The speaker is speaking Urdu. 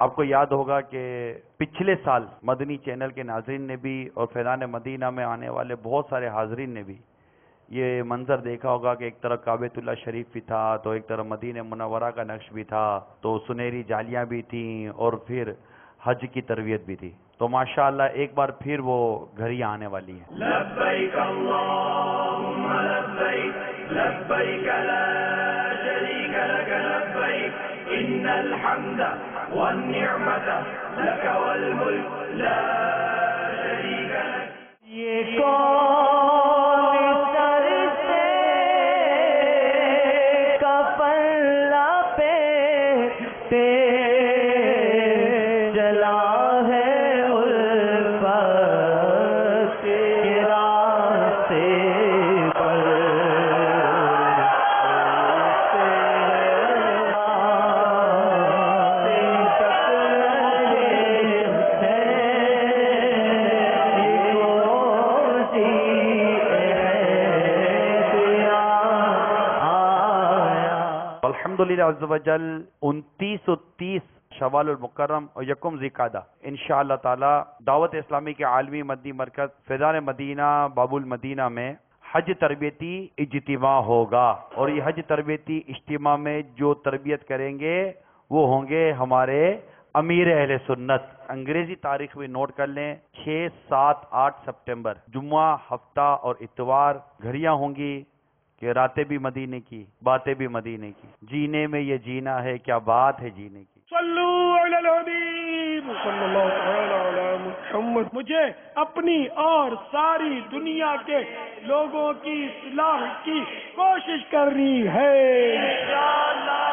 آپ کو یاد ہوگا کہ پچھلے سال مدنی چینل کے ناظرین نے بھی اور فیضان مدینہ میں آنے والے بہت سارے حاضرین نے بھی یہ منظر دیکھا ہوگا کہ ایک طرف کعبۃ اللہ شریف بھی تھا تو ایک طرف مدینہ منورہ کا نقش بھی تھا، تو سنہری جالیاں بھی تھیں اور پھر حج کی تربیت بھی تھی. تو ماشاءاللہ ایک بار پھر وہ گھڑیاں آنے والی ہیں. لبیک اللہم لبیک لبیک لا شریک لک لبیک ان الحمد والنعمت لک والملک لا شریک لک. یہ کون سر سے کفلا پہ جلا ہے الحمدللہ عز و جل 29 اور 30 شوال المکرم اور یکم ذوالقعدہ انشاءاللہ تعالی دعوت اسلامی کے عالمی مدنی مرکز فیضان مدینہ باب المدینہ میں حج تربیتی اجتماع ہوگا، اور یہ حج تربیتی اجتماع میں جو تربیت کریں گے وہ ہوں گے ہمارے امیر اہل سنت. انگریزی تاریخ میں نوٹ کر لیں، 6، 7، 8 سپٹمبر جمعہ، ہفتہ اور اتوار گھڑیاں ہوں گی کہ راتیں بھی مدینے کی، باتیں بھی مدینے کی. جینے میں یہ جینا ہے، کیا بات ہے جینے کی. صلو علی الحبیب صلی اللہ تعالی علی محمد. مجھے اپنی اور ساری دنیا کے لوگوں کی اصلاح کی کوشش کرنی ہے. انشاءاللہ